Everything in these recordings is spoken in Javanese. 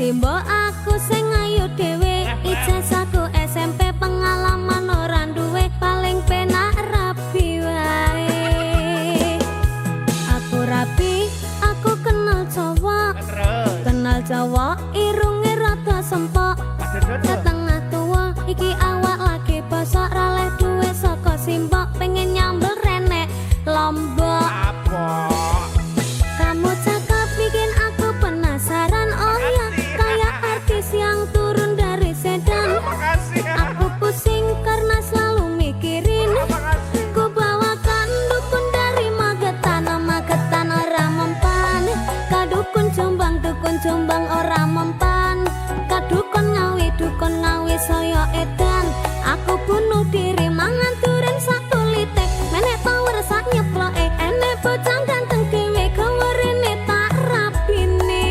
simbok aku sing ayu dhewe, ijazahku SMP pengalaman ora duwe, paling penak rapi wae. Aku rapi, aku kenal cowok, irunge rada sempok, setengah tua iki awak lagi bosok, raleh duwe saka simbok, pengen nyambel renek Lombok. Kamu cakep bikin aku penasaran, oh ya kayak artis yang turun dari sedan. Aku pusing karena selalu mikirin, ku bawakan dukun dari Magetan, Magetan ora mempan. Kadukun Jombang ora mempan. Kadukun Ngawi saya edan. Aku bunuh diri mangan turen satu litek, menek power sak nyeploke, enek bocah ganteng dhewe gawerene tak rapine.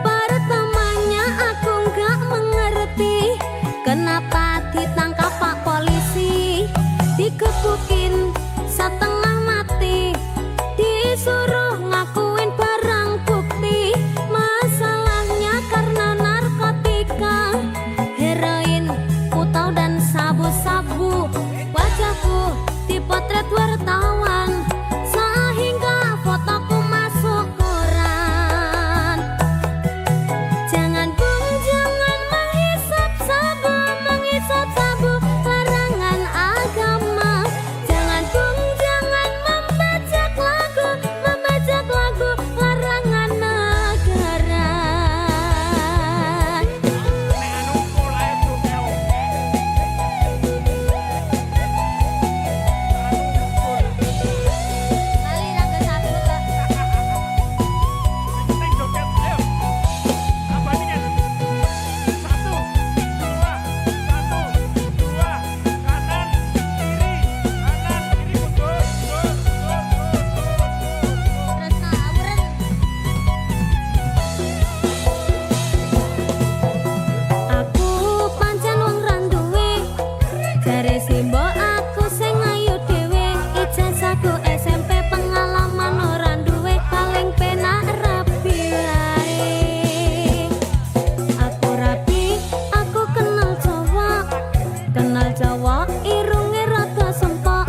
Pertamanya aku nggak mengerti kenapa ditangkap Pak Polisi, digebukin setengah mati, disuruh ngakuin barang bukti. Masalahnya karena narkotika, heroin, putau dan sabu-sabu. Wajahku dipotret wartawan sehingga fotoku masuk koran. Jangan bung, jangan menghisap sabu, larangan agama. Jangan bung, jangan membajak lagu, larangan negara. Aku pancen wong randuwe, jare simbok aku sing ayu dhewe, ijazahku SMP pengalaman ora duwe, paling penak rapi wae. Aku rapi, aku kenal cowok, irunge rada sempok,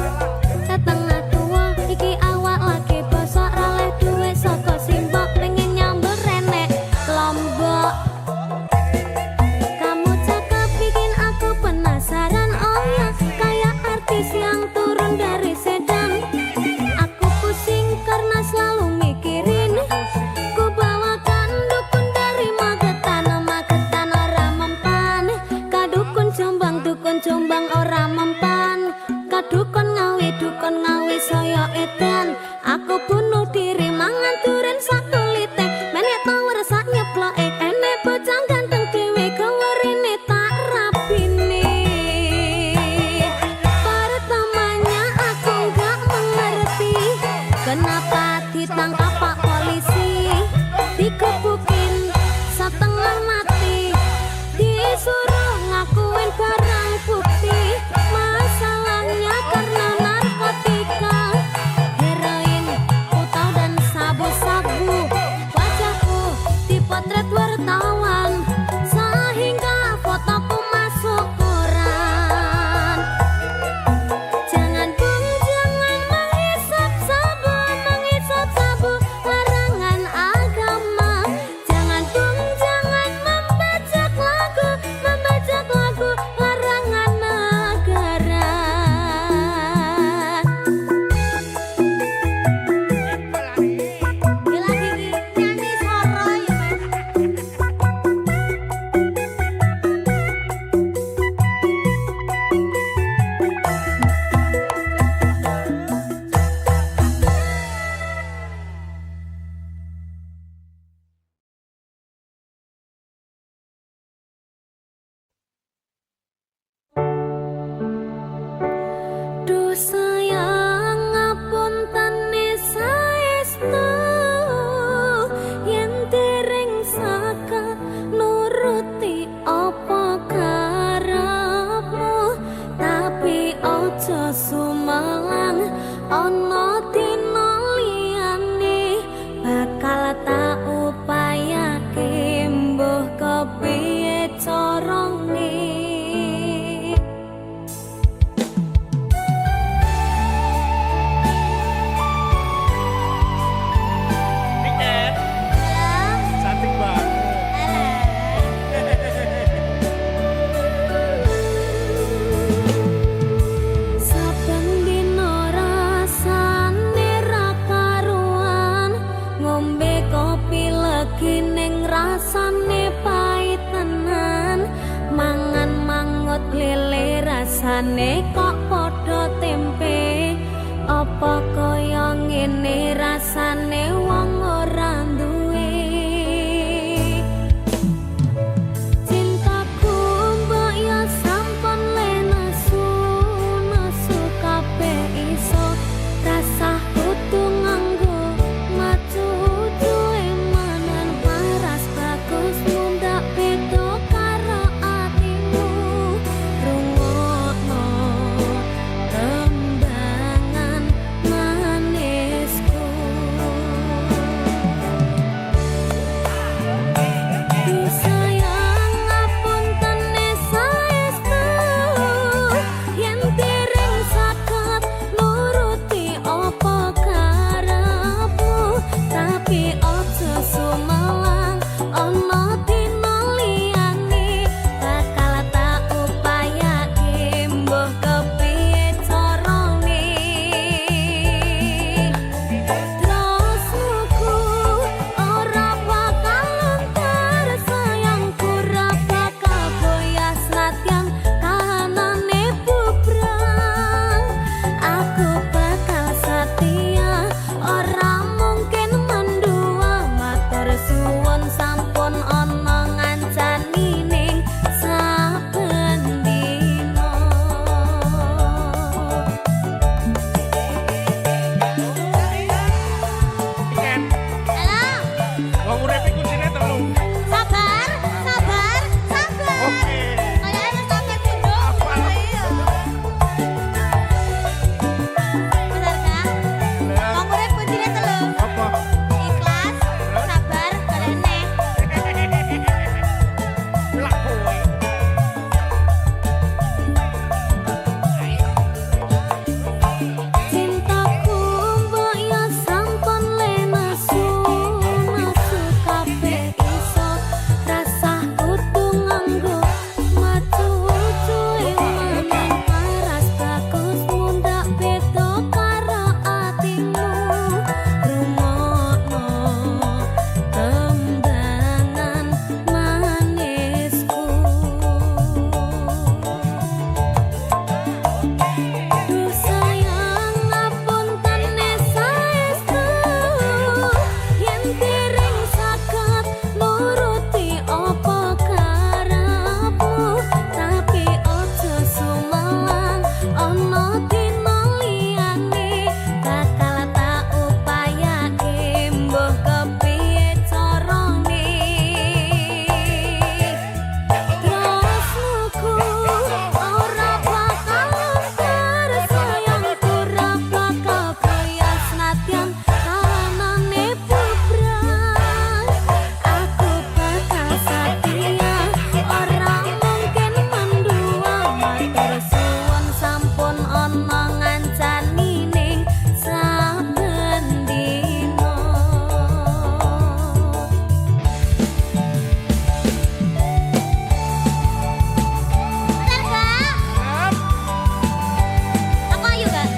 setengah tua iki awak lagi bosok, raleh duwe saka simbok, pengen nyambel renek Lombok. Kamu cakep bikin aku penasaran, oh ya kayak artis yang turun dari sedan. Aku pusing karena selalu mikirin, ku bawakan dukun dari Magetan, Magetan ora mempan. Kadukun Jombang ora mempan. Kadukun Ngawi saya edan. Aku bunuh diri mangan turen satu litek, menek power sak nyeploke, enek bocah ganteng dhewe gawerene tak rapine. Pertamanya aku nggak mengerti kenapa ditangkap Pak Polisi, digebukin setengah mati, disuruh ngakuin barang bukti. Masalahnya karena narkotika, heroin, putau dan sabu-sabu. Wajahku dipotret wartawan sehingga fotoku masuk koran. Jangan bung, jangan menghisap sabu, larangan agama. Jangan bung, jangan membajak lagu, larangan negara. Gila gini nyanyi soro ya Mas. Duh sayang ngapuntene saestu, yen dereng saka nuruti apa karepmu, tapi ojo sumelang ana dina liyane bakal tak upayake. rasane kok padha tempe apa kaya ngene rasane wong ora duwe cintaku mbok ya sampun le nesu kabeh iso rasa kudu nganggo matu duwe manan paras bagus mundak beda karo atimu rungokno tembangan manisku sayang ngapunten saestu yen dereng saged nuruti apa karepmu tapi aja sumelang ana dina liyane bakal tak upayake mbuh kepiye carane tresnaku ora bakal luntur sayangku ora bakal goyah senadyan kahanane bubrang aku bakal setia ora mungkin mendua matur suwun sampun ana ngancani ning saben dina Wong urip iku kuncine telu. sabar sabar sabar Oke. kayaknya wis sampe punduk iya bener kan wong urip kuncine telu Apa? ikhlas sabar karene Lah kowe. cintaku mbok ya sampun le nesu kabeh iso rasa kudu nganggo matu cuwe manan paras bagus mundak beda karo atimu rungokno tembangan manisku sayang ngapunten saestu yen dereng saged nuruti apa karepmu tapi aja sumelang ana dina liyane bakal tak upayake mbuh kepiye carane tresnaku ora bakal luntur sayangku ora bakal goyah senadyan kahanane bubrang aku bakal setia ora mungkin mendua matur suwun sampun ana ngancani ning saben dina bener gak? Aku ayu gak?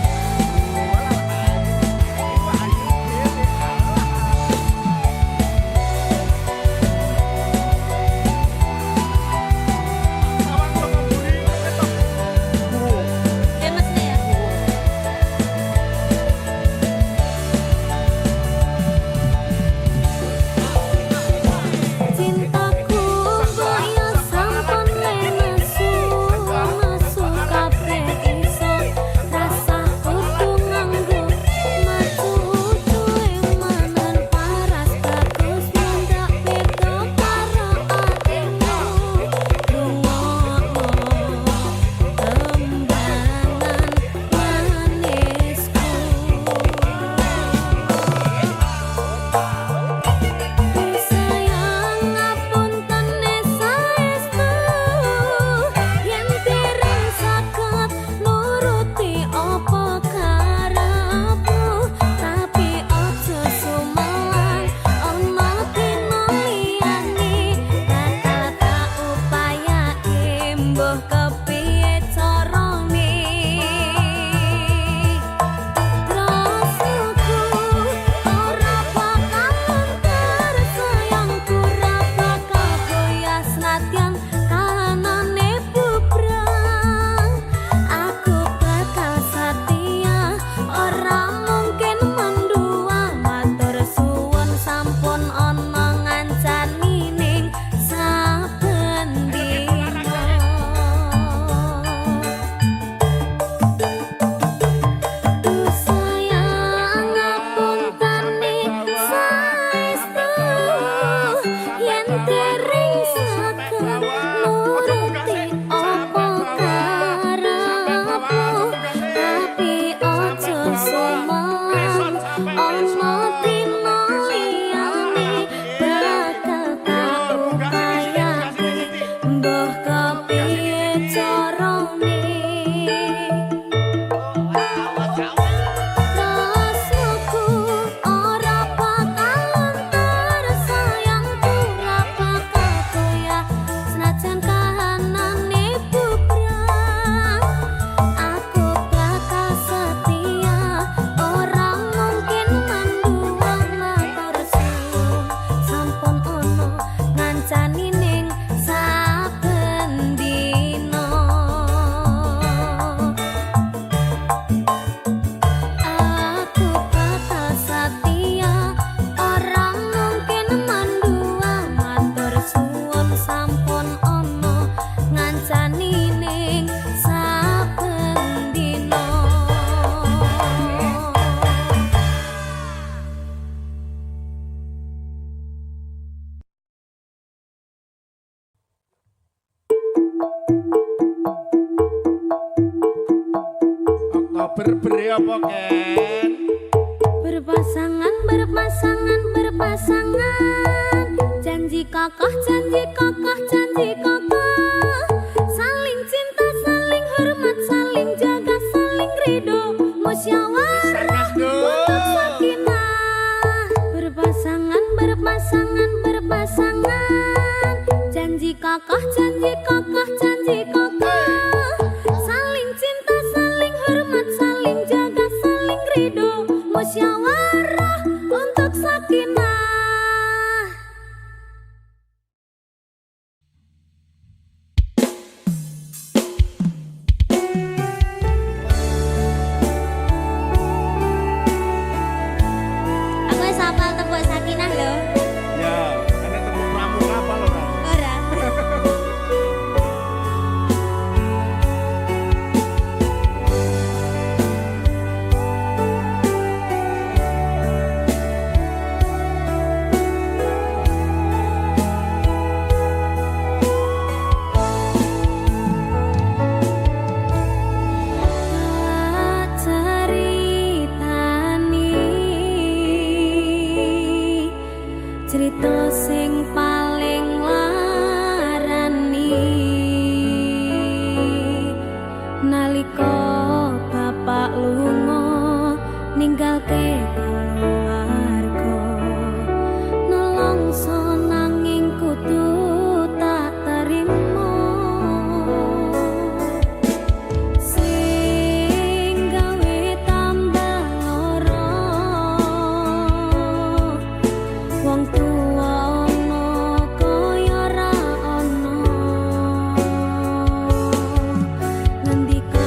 Famous ya? Cintaku mbok ya sampun le nesu kabeh iso rasa kudu nganggo matu cuwe manan paras bagus mundak beda karo atimu rungokno tembangan manisku sayang ngapunten saestu yen dereng saged nuruti apa karepmu tapi aja sumelang ana dina liyane bakal tak upayake mbuh kepiye carane tresnaku ora bakal luntur sayangku ora bakal goyah senadyan kahanane bubrang ngrasani ning saben dina. Oktober beri apa Ken? Berpasangan, berpasangan, berpasangan. Janji kokoh, janji kokoh, janji kokoh. Saling cinta, saling hormat, saling jaga, saling ridho, musyawarah untuk sakinah. Berpasangan, berpasangan, berpasangan. Janji kokoh, janji kokoh, janji kokoh. Saling cinta, saling hormat, saling jaga, saling ridho, musyawarah untuk sakinah. Aku wis hafal tembok sakinah lho. Ya, ana temu pramuka apa lho kan? Ora. Cerita sing paling larani nalika bapak lunga ninggalke keluarga nelongso nanging kudu tak terima sing gawe tambah lara wong tuwa ana kaya ra ana ngendika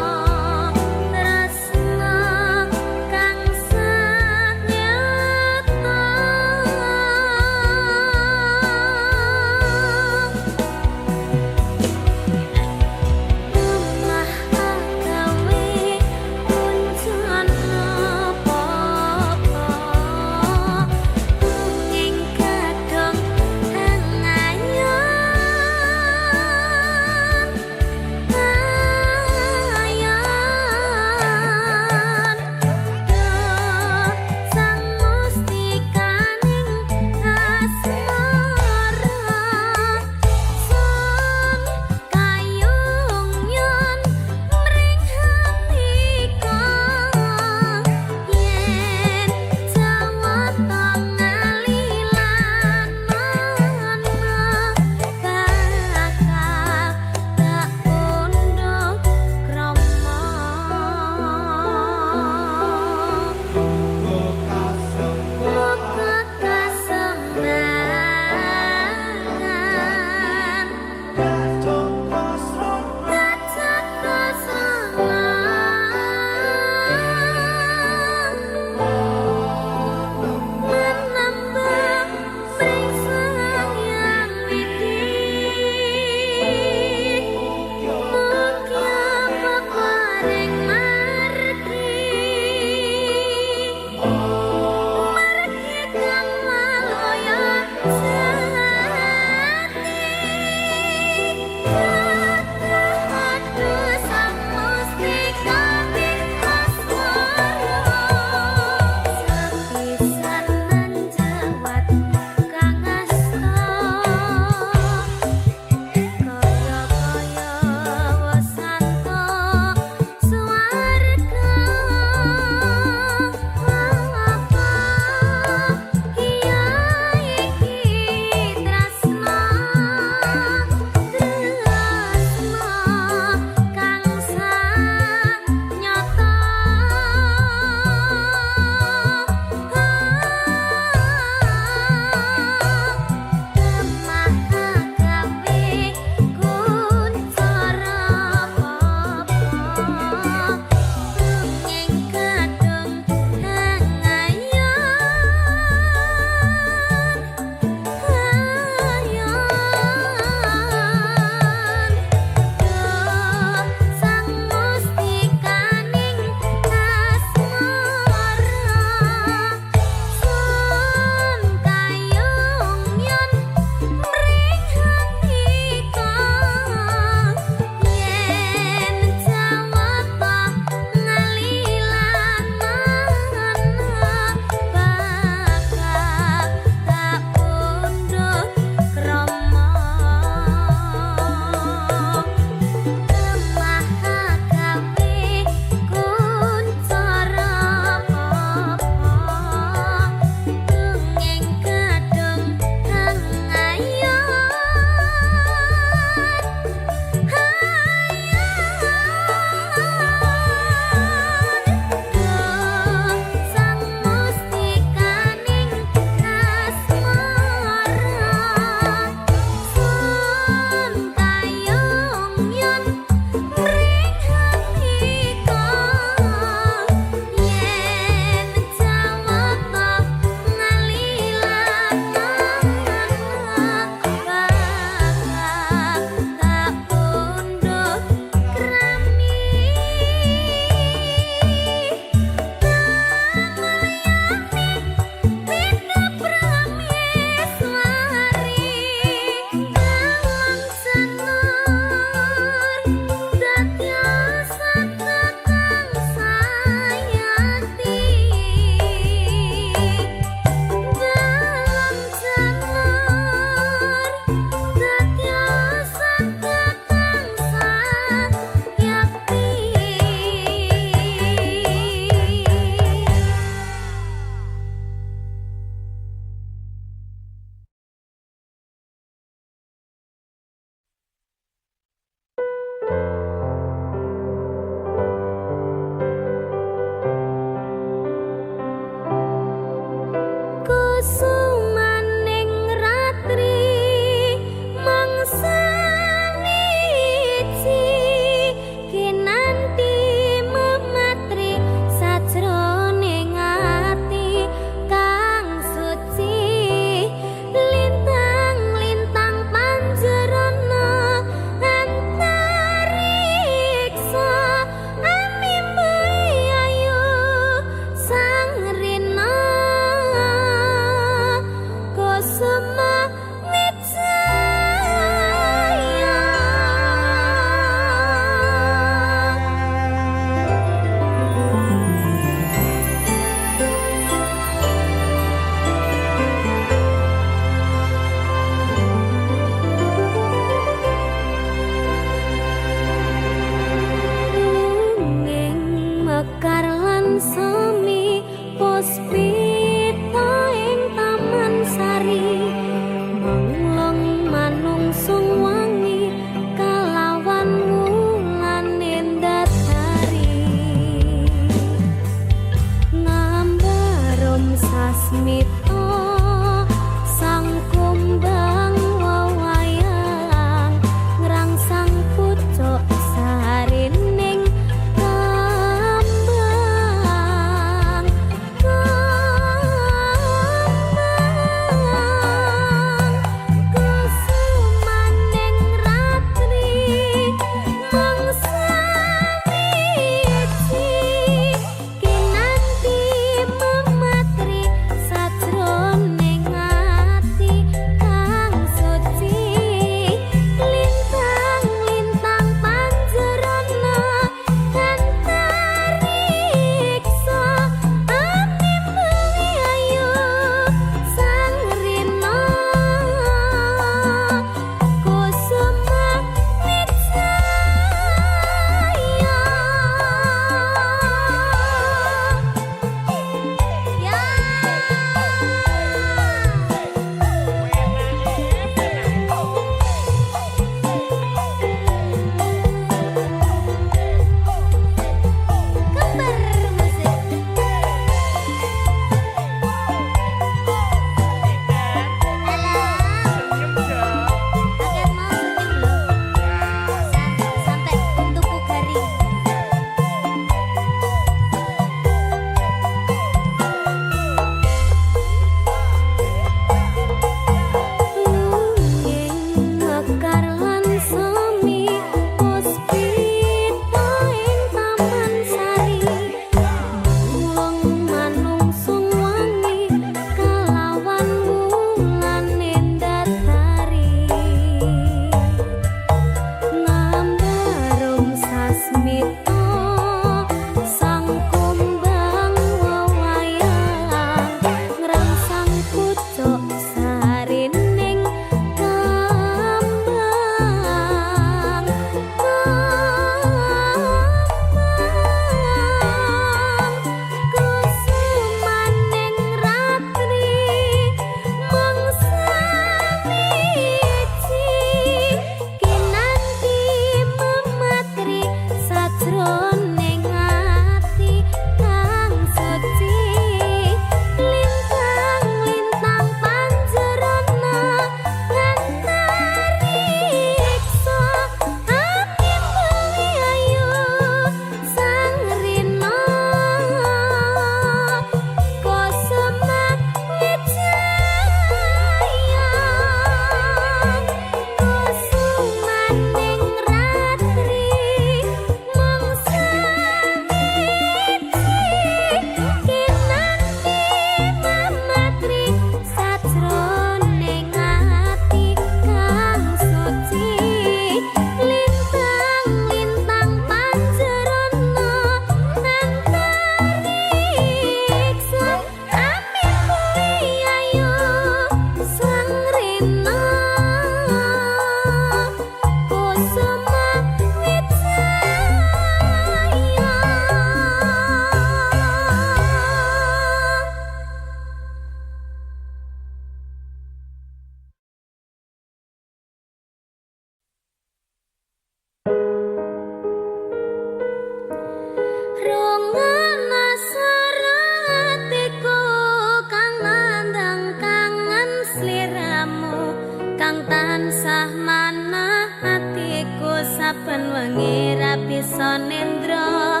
tansah manah atiku saben wengi ra bisa nendra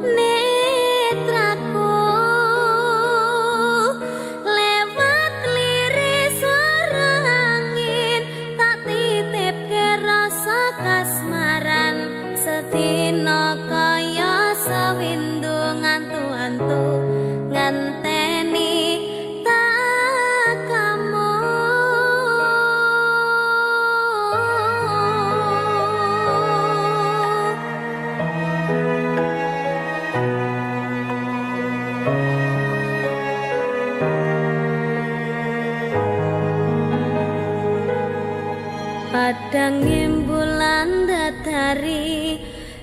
netraku lewat liris swara angin tak titipke rasa kasmaran sedina kaya sawindu ngantu-antu ngenteni takamu. Padang bulan datari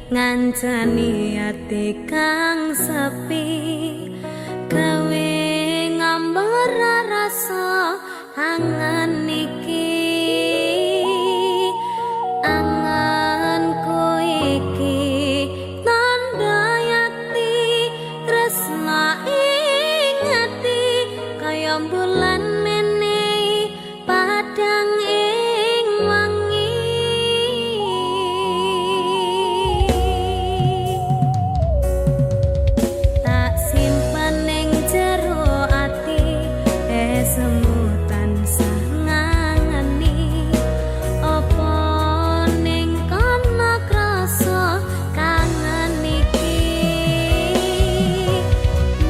ngancani ati kang sepi gawe ngambar rasa angan iki anganku iki tanda yakti tresna ing ati kaya bulan menehi padang ing wangi. Tak simpen ning jero ati semu tansah ngangeni apa ning kana krasa kangen iki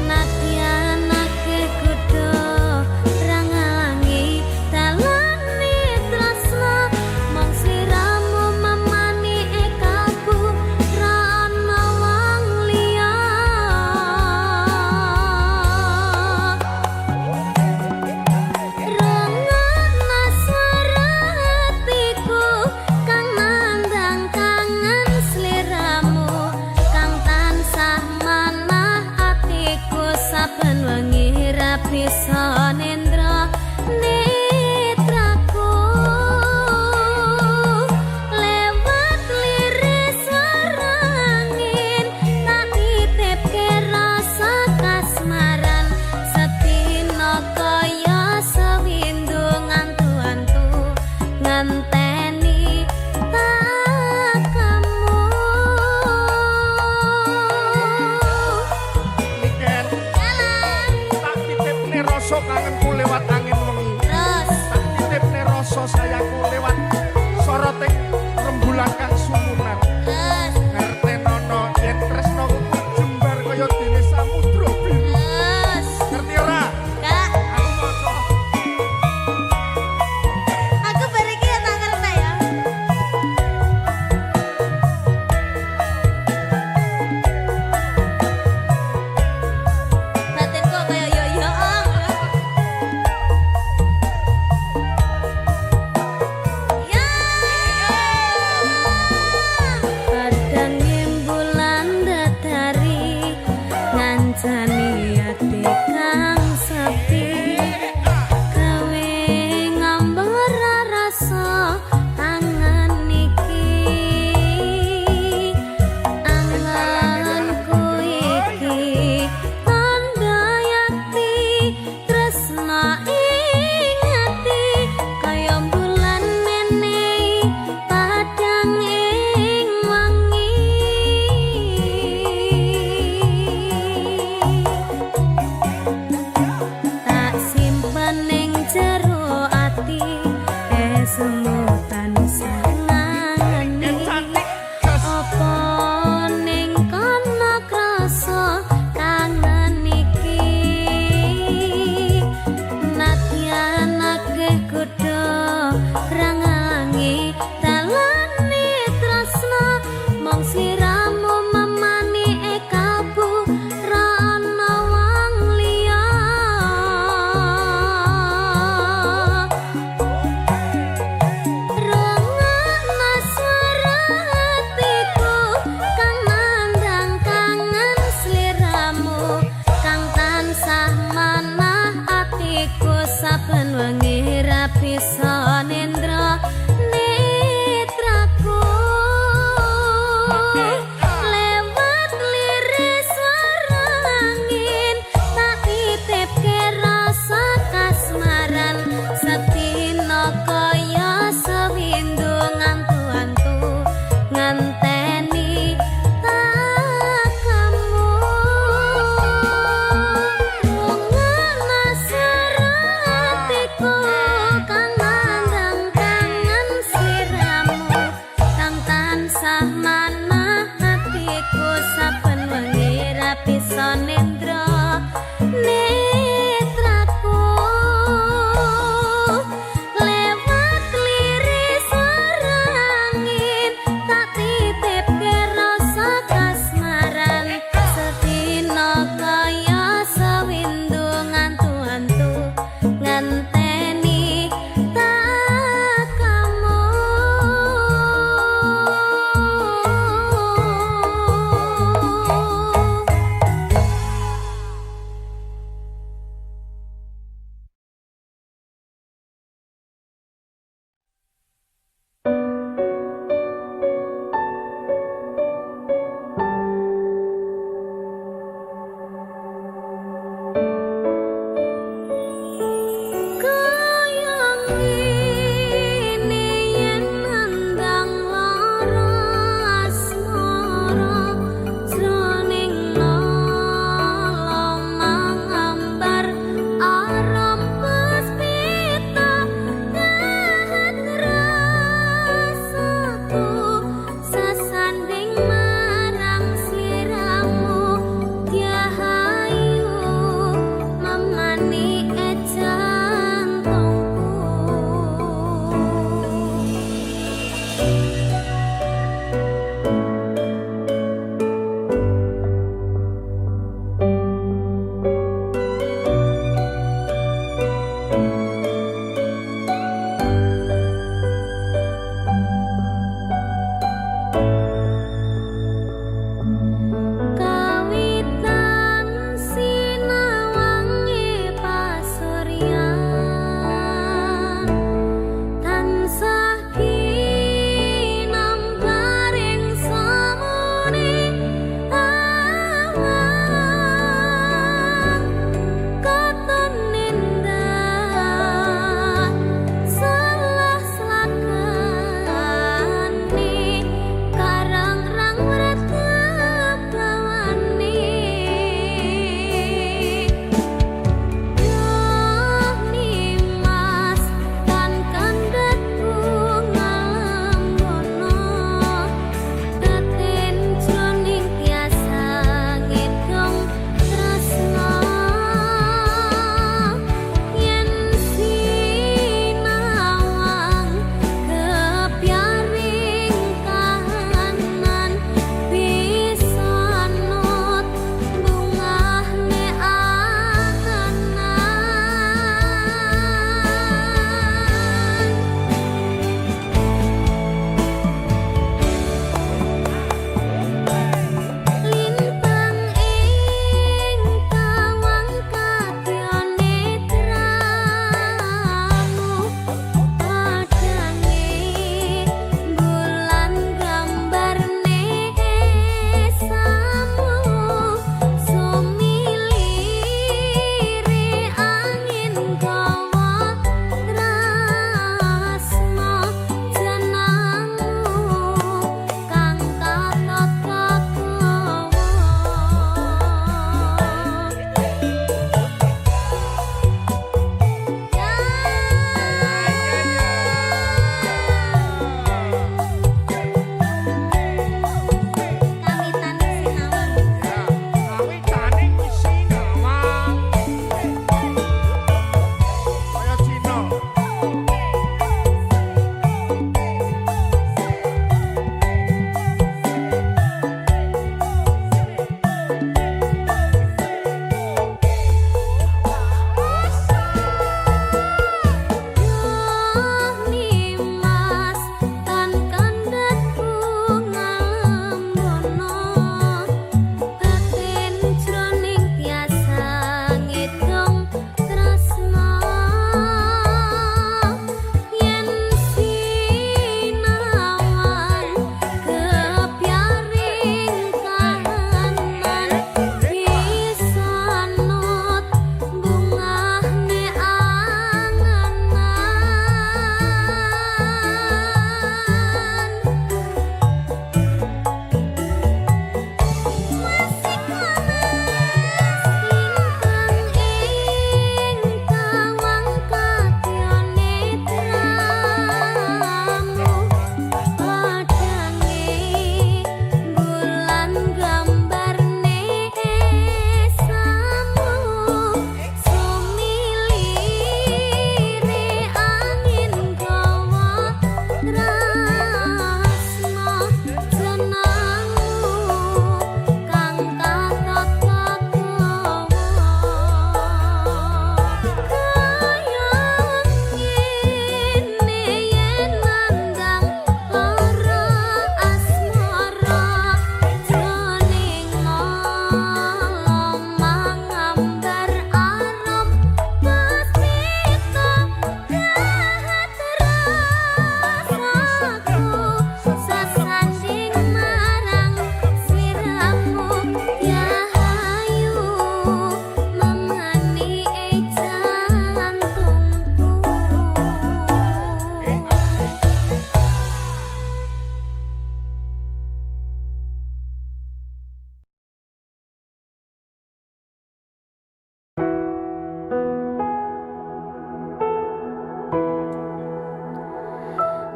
nadyan akeh kudu rangalangi dalane tresna mong sliramu mamani ekaku ra ana wong liya. Rungokna swara hatiku kang nandang kangen sliramu kang tansah manah atiku saben wengi ra bisa nendra netraku lewat liris swara angin tak titipke rasa kasmaran sedina kaya sawindu ngantu-antu ngenteni takamu. Niken tak titipne rasa kangenku lewat angin wengi. Terus Tak titipne rasa sayangku lewat soroting rembulan kang sumunar. terus Ngertenono yen tresnaku jembar kaya dene samudra biru. terus Ngerti ora? Kak, Aku maca. aku bariki ya tak ngerti ya. Batinku kaya yo ong. Ya. Padang bulan datari ngancani ati kang sepi gawe ngambar rasa angan iki anganku iki tanda yakti tresna ing ati kaya bulan menehi padang ing wangi. Tak simpen ning jero ati semu tansah ngangeni apa ning kana krasa kangen iki nadyan akeh kudu rangalangi dalane tresna mong sliramu mamani ekaku ra ana wong liya. Rungokna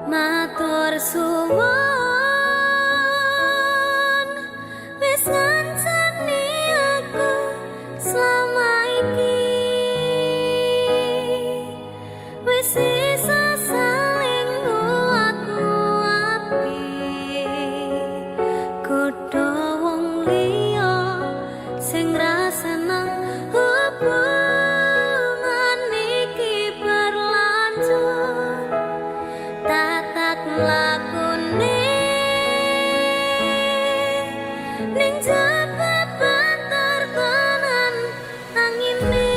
matur suwun wis ngancani aku selama iki wis isa saling nguat-nguati kudu wong liya sing rasane hubungan iki berlanjut tatak lakune ning jabe banter tenan angine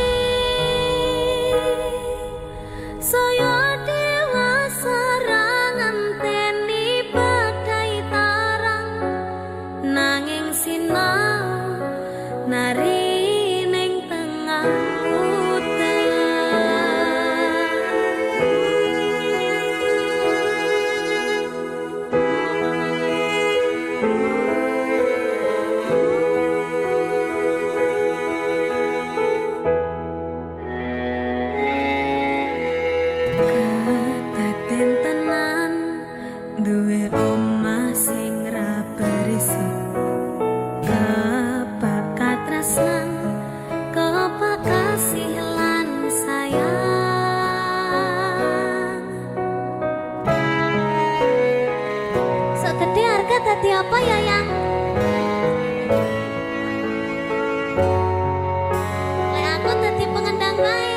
saya dewasa ngenteni badai tarang nanging sinau nari ning tengah udan. Kadaden tenan duwe omah sing ra berisi kebakat tresnan kepakasih lan sayang sok gede harga dadi apa ya yang lek aku dadi pengendang bae.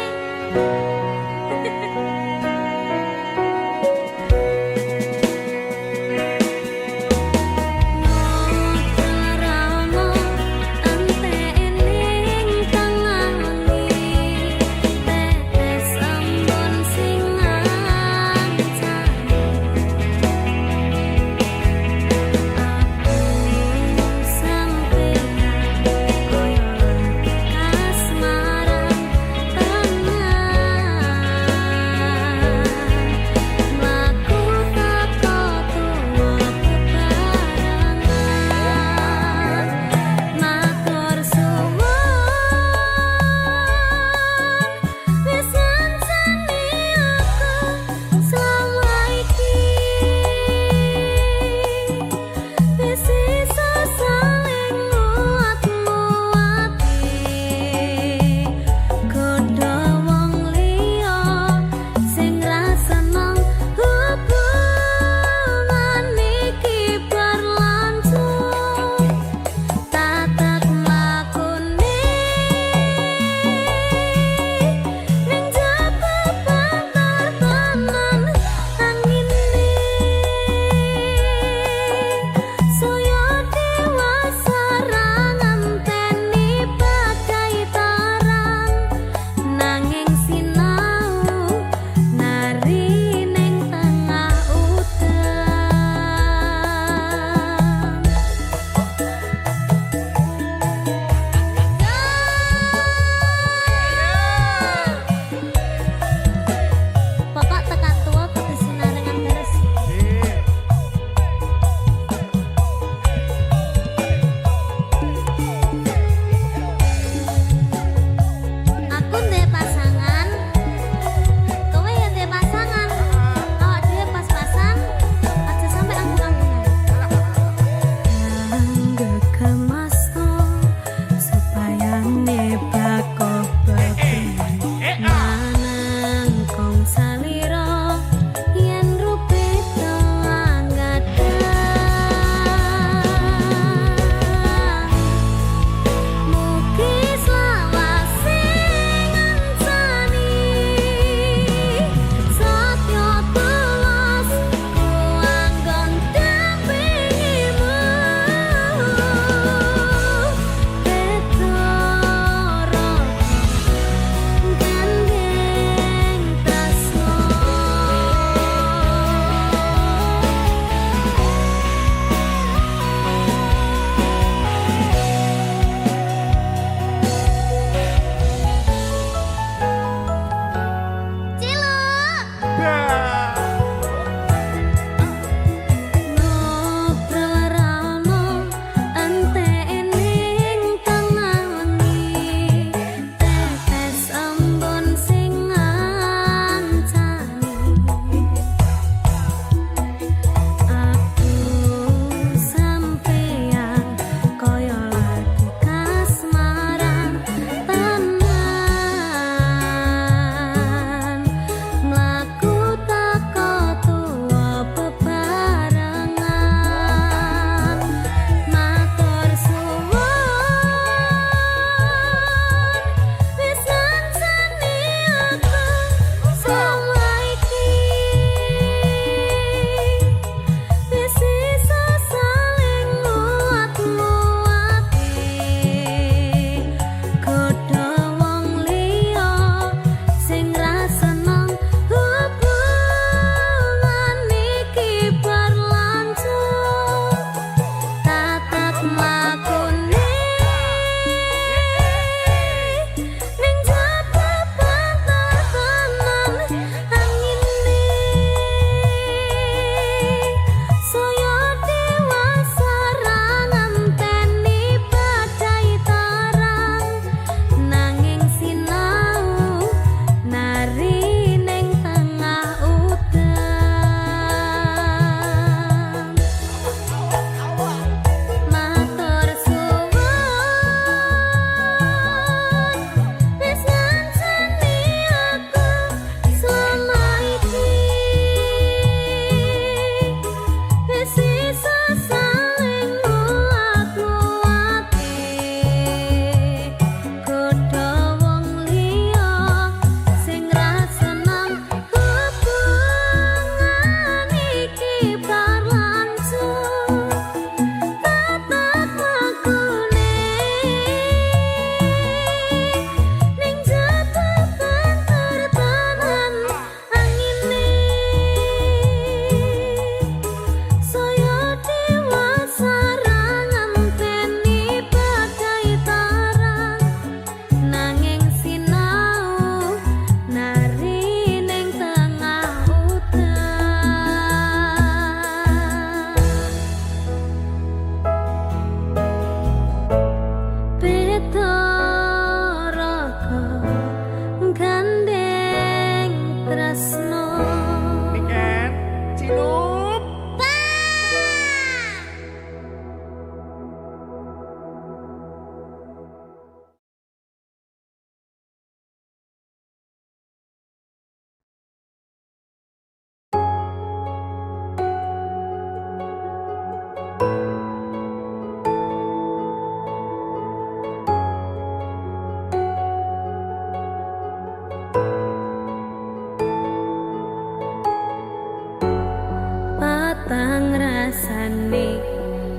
Matang rasane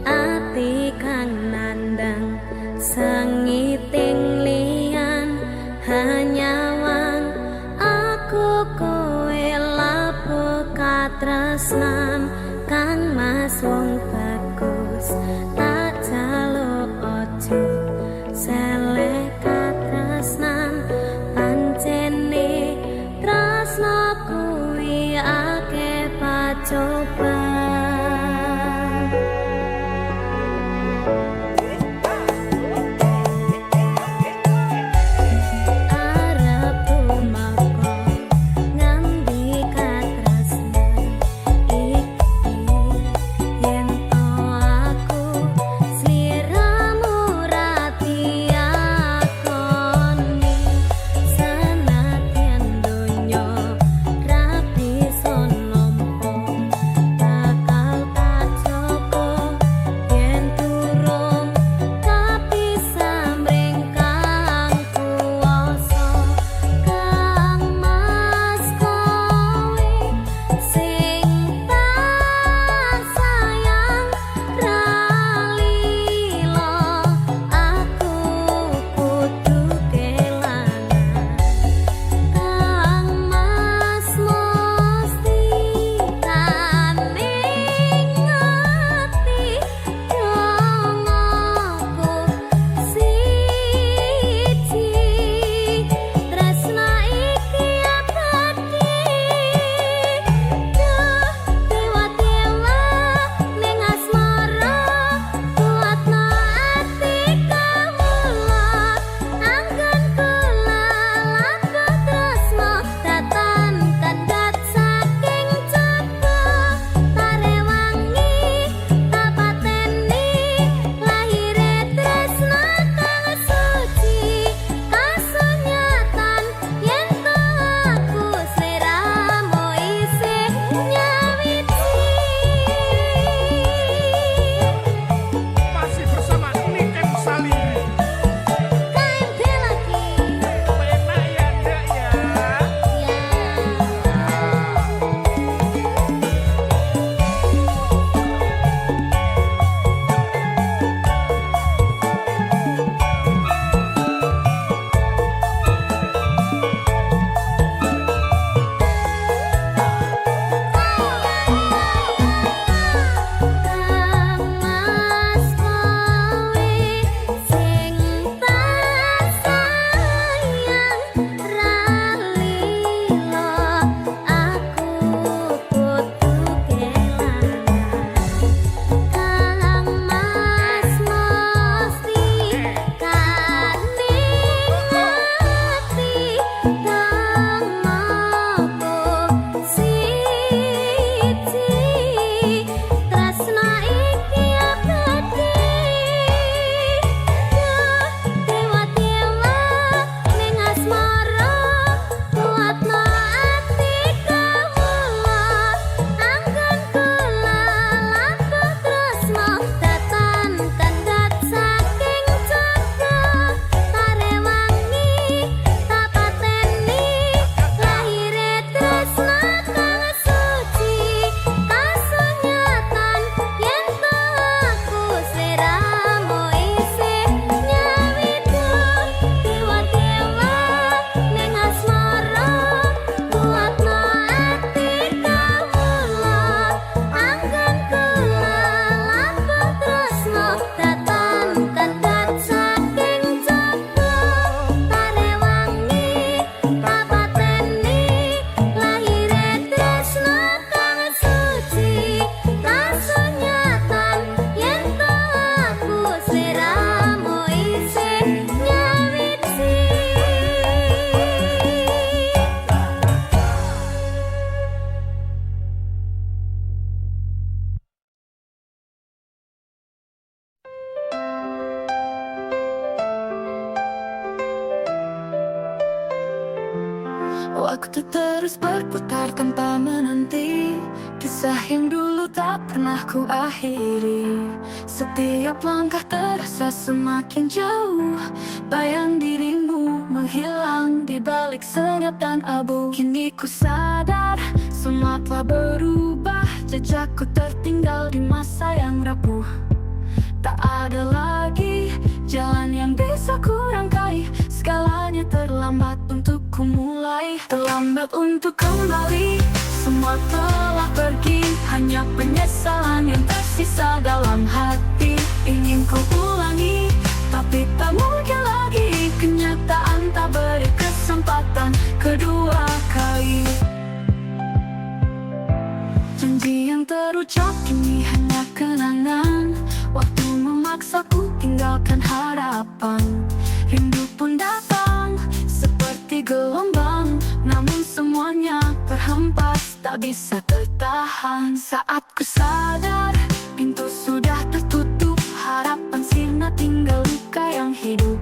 ati kang nandang sangiting liyan hanyawang aku kowe lapo katresnan kang mas wong bagus tak jaluk ojo selek katresnan pancene tresno kuwi akeh pacoba. Waktu terus berputar tanpa menanti, kisah yang dulu tak pernah ku akhiri. Setiap langkah terasa semakin jauh, bayang dirimu menghilang di balik senyap dan abu. Kini ku sadar, semua telah berubah, jejakku tertarik di masa yang rapuh. Tak ada lagi jalan yang bisa ku rangkai. Segalanya terlambat untuk ku mulai, terlambat untuk kembali. Semua telah pergi, hanya penyesalan yang tersisa dalam hati. Ingin ku ulangi, tapi tak mungkin lagi. Kenyataan tak beri kesempatan kedua kali. Janji yang terucap kini hanya kenangan. Waktu memaksaku tinggalkan harapan. Rindu pun datang seperti gelombang, namun semuanya terhempas, tak bisa tertahan. Saat ku sadar, pintu sudah tertutup. Harapan sirna, tinggal luka yang hidup.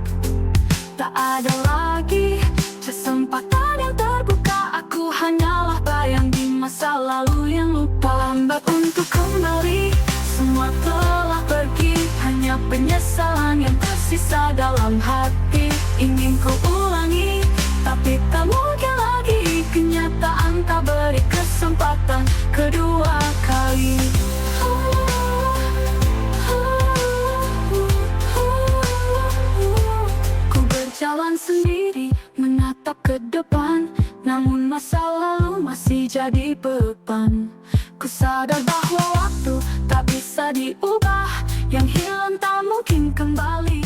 Tak ada lagi kesempatan yang terbuka. Aku hanyalah bayang di masa lalu yang lupa. Lambat untuk kembali, semua telah pergi. Hanya penyesalan yang tersisa dalam hati. Ingin ku ulangi, tapi tak mungkin lagi. Kenyataan tak beri kesempatan kedua kali. Ku berjalan sendiri, menatap ke depan, namun masa lalu masih jadi beban. Ku sadar bahwa waktu tak bisa diubah. Yang hilang tak mungkin kembali.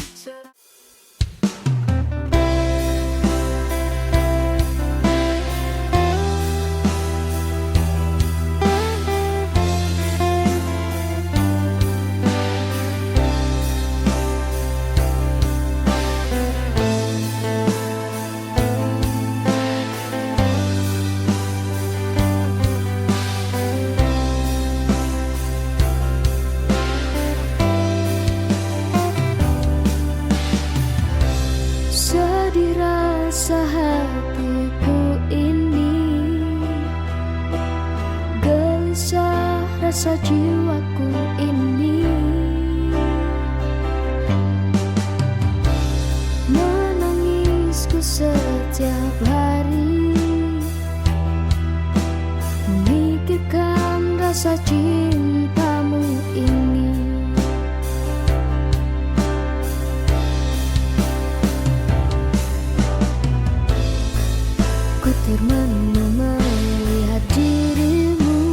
Sedih rasa hatiku ini, gelisah rasa jiwaku ini. Menangisku setiap hari, memikirkan rasa cintamu ini. Ku termenung melihat dirimu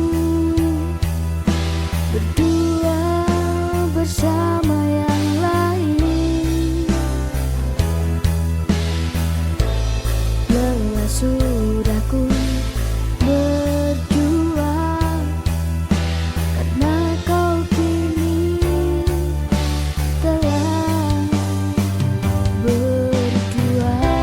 berdua bersama yang lain. Lelah sudah ku berjuang, karena kau kini telah berjuang.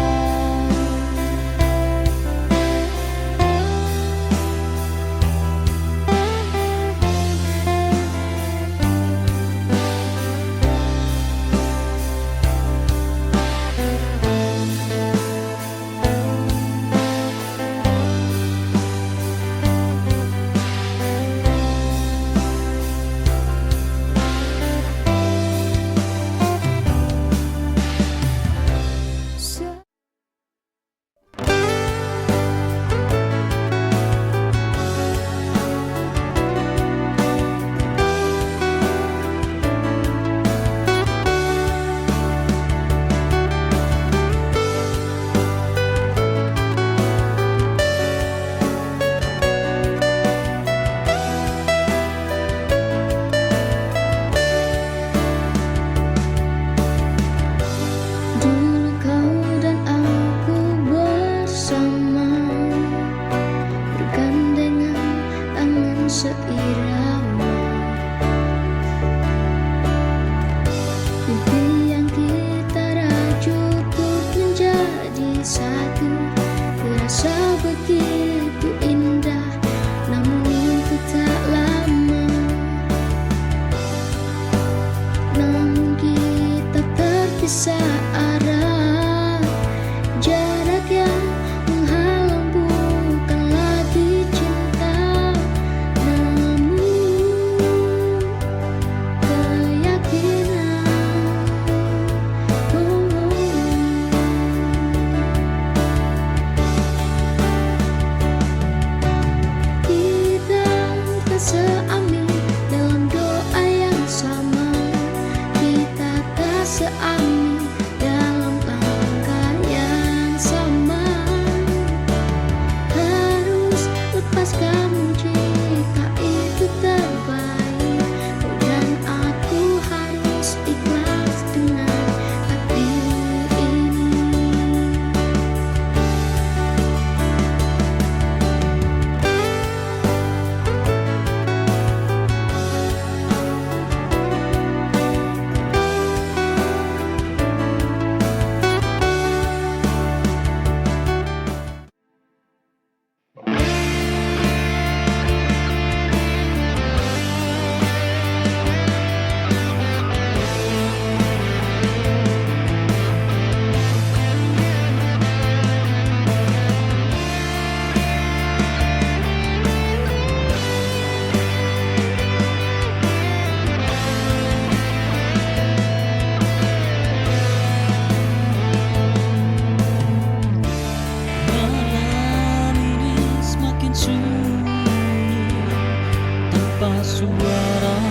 suara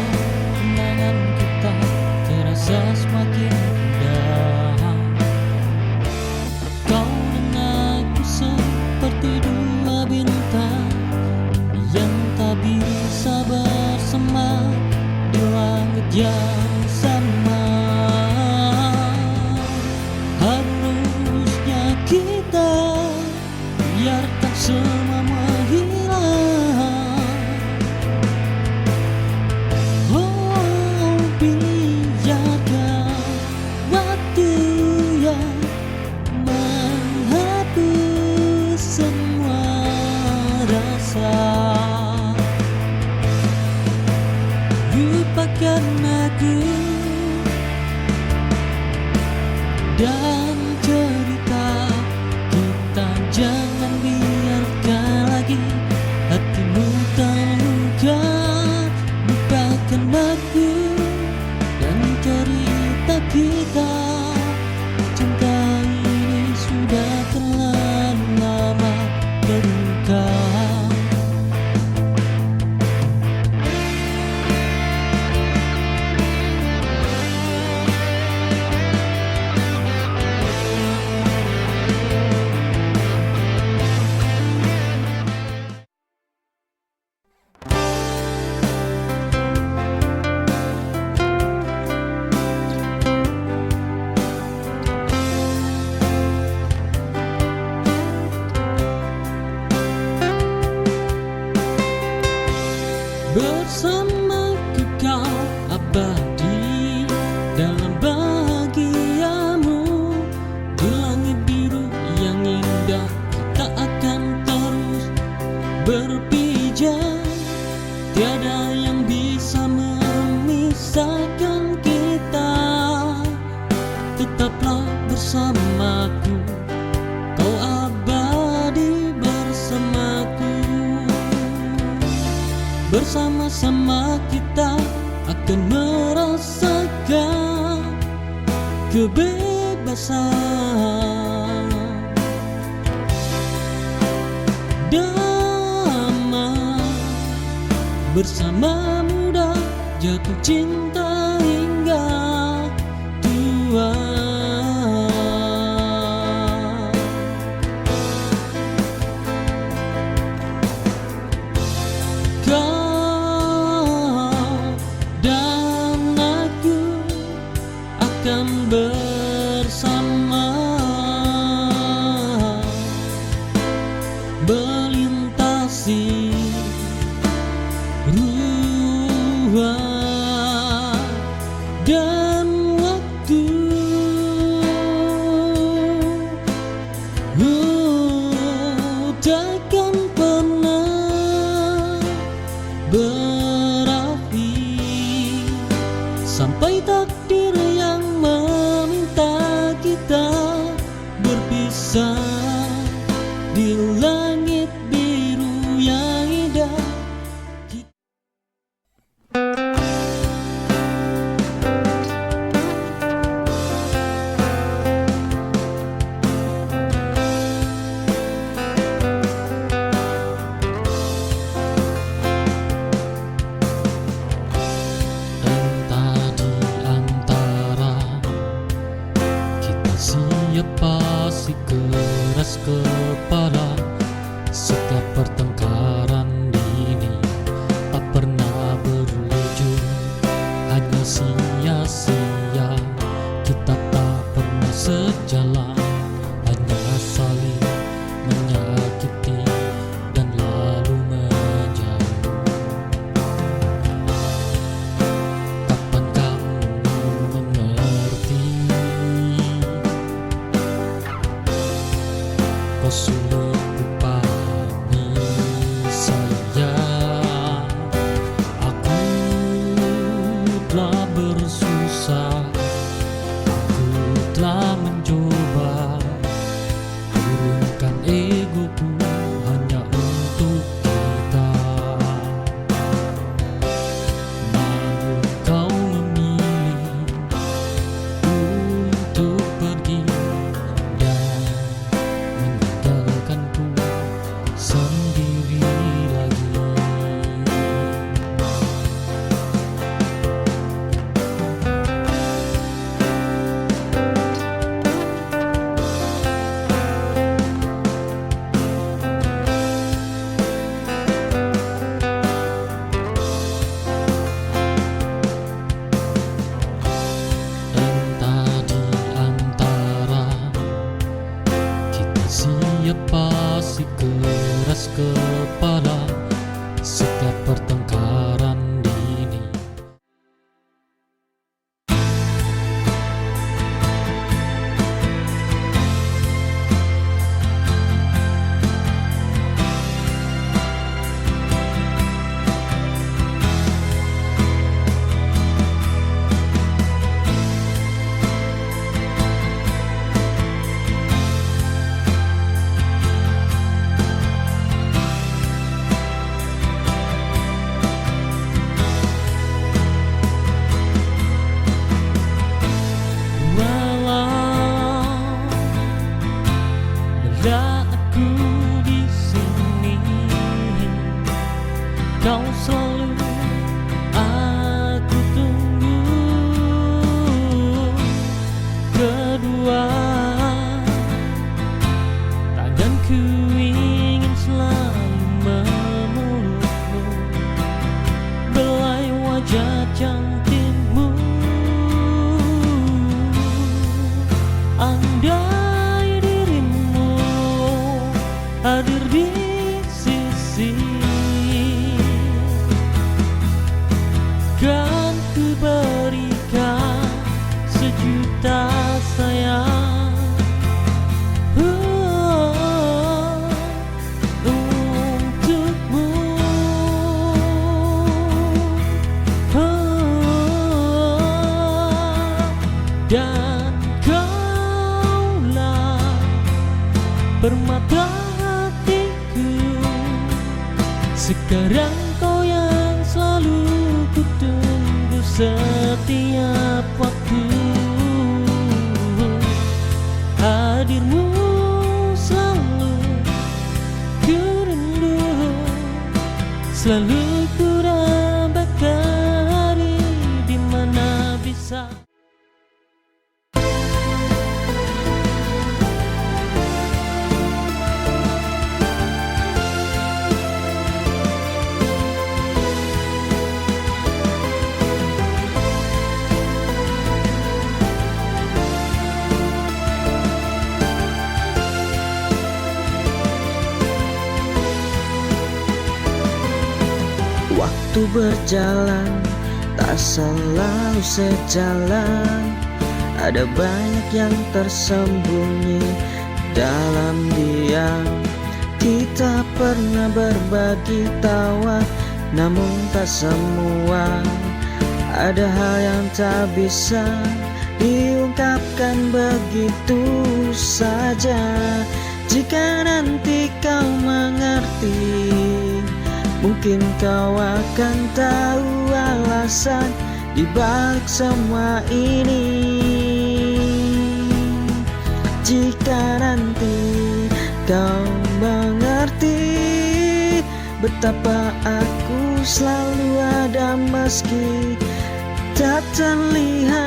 kenangan kita terasa semakin indah. Kau dan aku seperti dua bintang yang tak bisa bersama di langit yang sama. Harusnya kita biarkan semua menghilang. Oh, biarkan waktu yang menghapus semua rasa. Lupakan aku dan cerita kita, jangan biarkan lagi hatimu terluka. Lupakan aku dan cerita kita, cinta ini sudah terlalu lama terluka. Bersamaku kau abadi dalam bahagiamu. Di langit biru yang indah kita akan terus berpijak. Tiada yang bisa memisahkan kita. Tetaplah bersamaku, kau abadi bersamaku. Bersama-sama kita akan merasakan kebebasan. Damai bersama muda, jatuh cinta hingga tua. Akan bersama melintasi ruang dan waktu. Takkan pernah berakhir sampai takdir yang meminta kita berpisah di langit biru yang indah. Pasti keras kepala, setiap pertengkaran ini tak pernah berujung, hanya sia-sia. Kita tak pernah sejalan, hanya saling menyakiti dan lalu menjauh. Kapan kamu mengerti? Kau sulit kupahami sayang. Aku telah bersusah, aku telah mencoba turunkan egoku hanya untuk kita. Namun kau memilih untuk pergi dan sendiri lagi. melihat cantikmu. Andai dirimu hadir di sisi, kan ku berikan sejuta sayang untukmu. Dan kaulah permata hatiku, sekarang kau yang selalu ku tunggu setiap waktu. Hadirmu selalu ku rindu, selalu ku dambakan hari di mana bisa. Waktu berjalan, tak selalu sejalan. Ada banyak yang tersembunyi dalam diam. Kita pernah berbagi tawa, namun tak semua. Ada hal yang tak bisa diungkapkan begitu saja. Jika nanti kau mengerti, mungkin kau akan tahu alasan di balik semua ini. Jika nanti kau mengerti betapa aku selalu ada meski tak terlihat.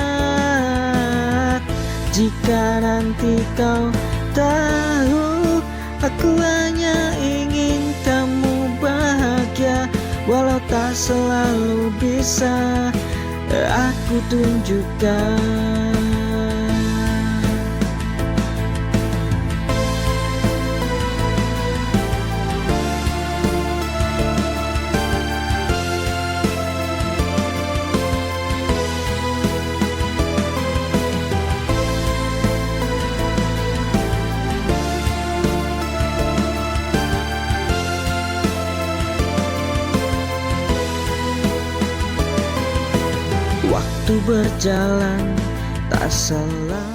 Jika nanti kau tahu aku hanya ingin kamu bahagia, walau tak selalu bisa aku tunjukkan. Waktu berjalan, tak selalu.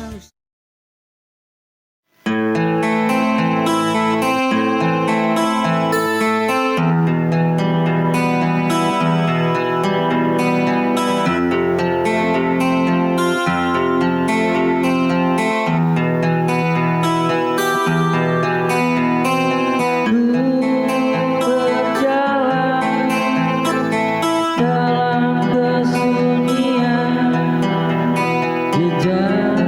Berjalan dalam kesunyian, jejak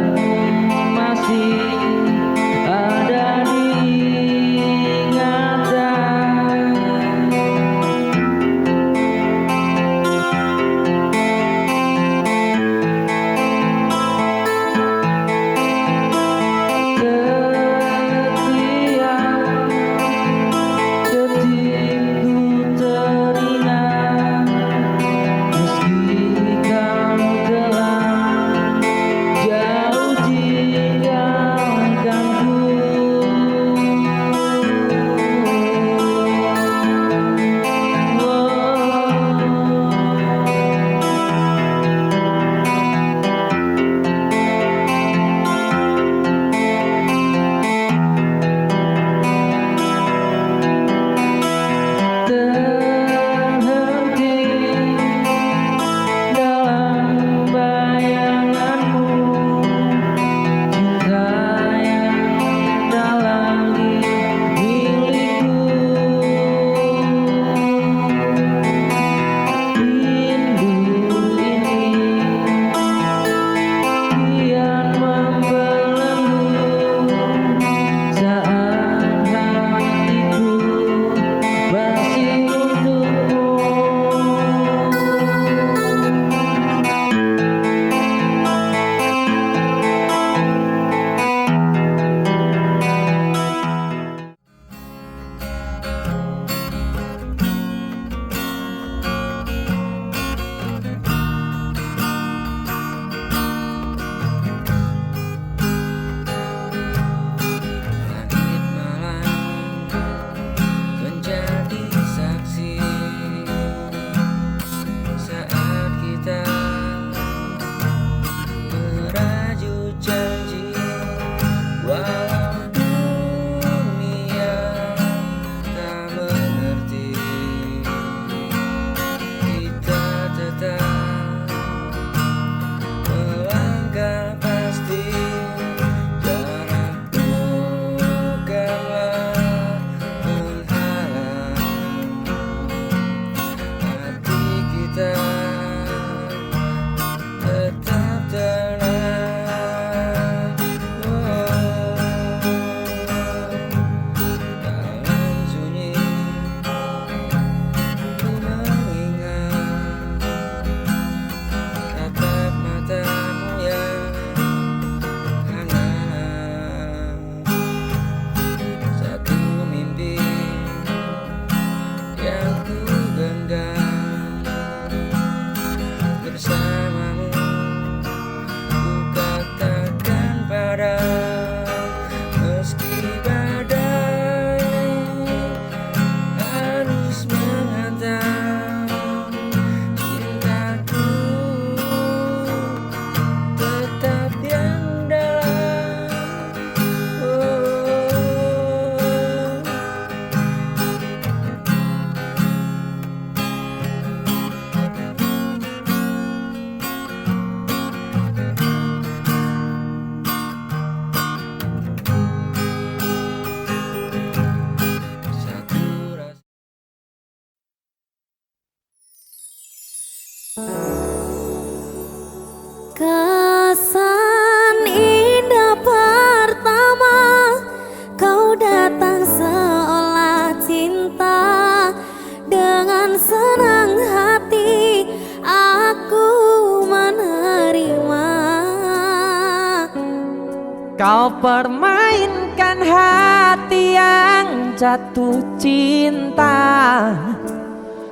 Kau permainkan hati yang jatuh cinta.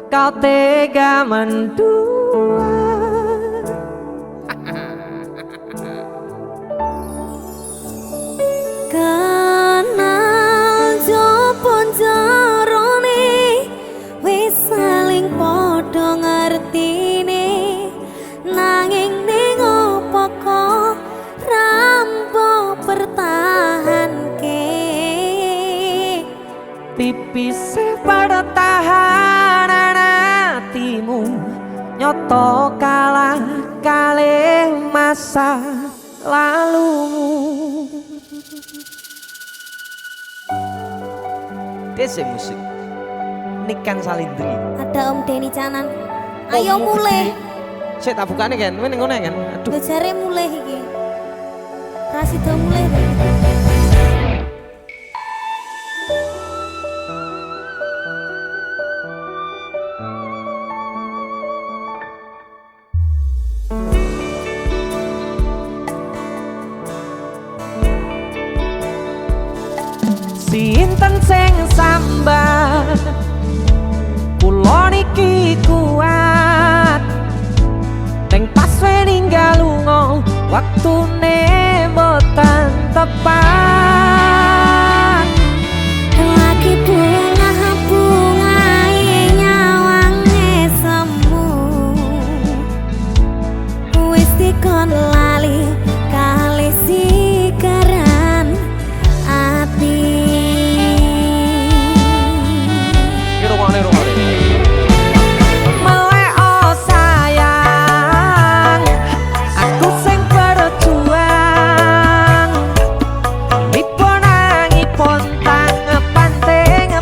Kau tega mendua. Kenal jopon jarone wis saling padha ngertine nanging ning opo kok rampo pertahanke Tipis pada tahanan hatimu nyoto kalah kalih masa lalumu. Dese musik Nikan Salindri. ada Om Denny Canan. Ayo mulai. Saya tak bukane kan, ini ngono kan. Aduh. Lho jare mulai iki. Rasido mulai. Sinten sing sambat kula niki kuat teng pas ninggal lunga waktune boten tepat. Lagi bunga nyawange semu wis dikon lali kali sikaran ati. Melek oh sayang, aku sing berjuang. Ipun angipun tang panting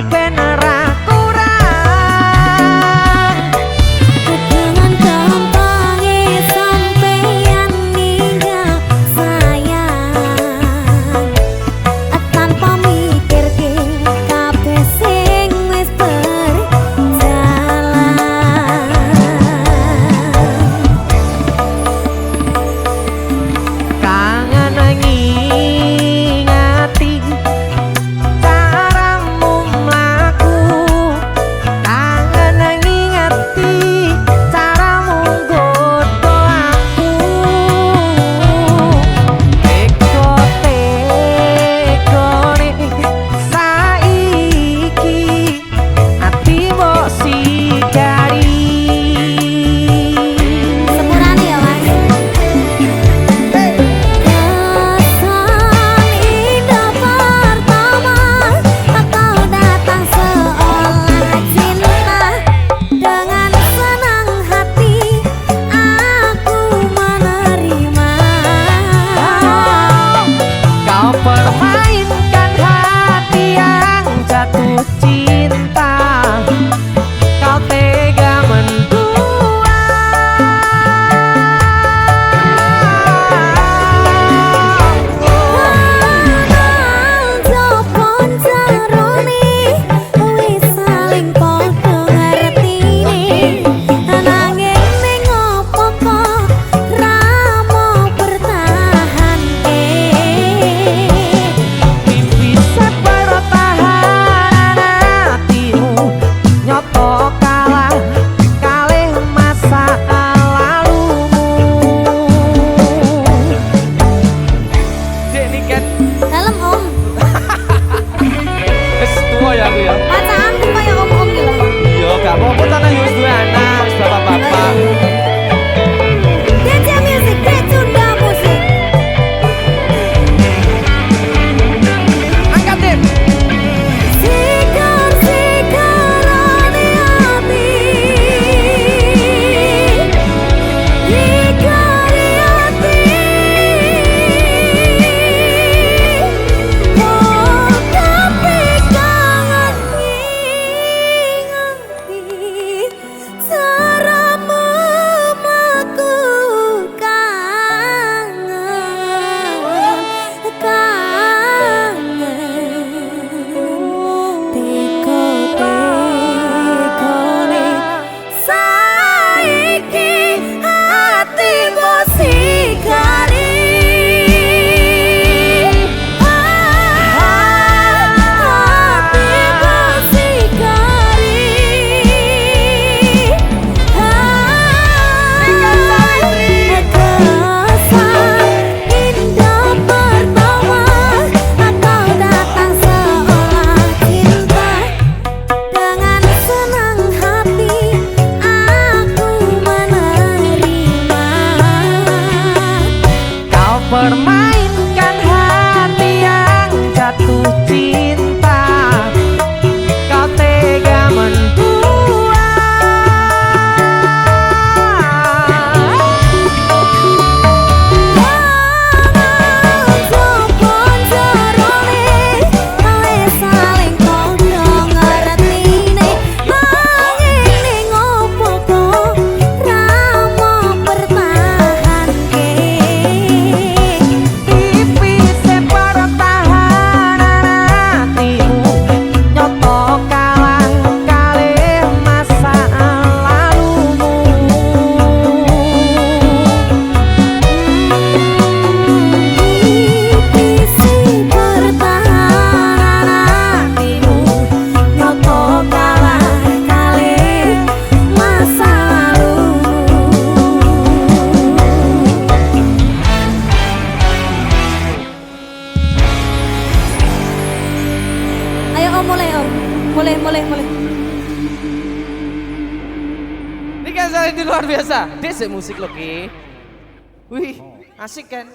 permainkan hati yang jatuh cinta. Kau tega menbuat Sopon jerone wis saling kondo ngertine mangene ngopo kok ra mau pertahanke tipise pertahanan hatimu nyoto kalah kalih masa lalumu. Isi pertahanan hatimu nyoto kalah kalih masa lalumu. Ayo om mulai om, mulai. Ini kan saya di luar biasa. Desa musik loh Ki. Wih, asik kan?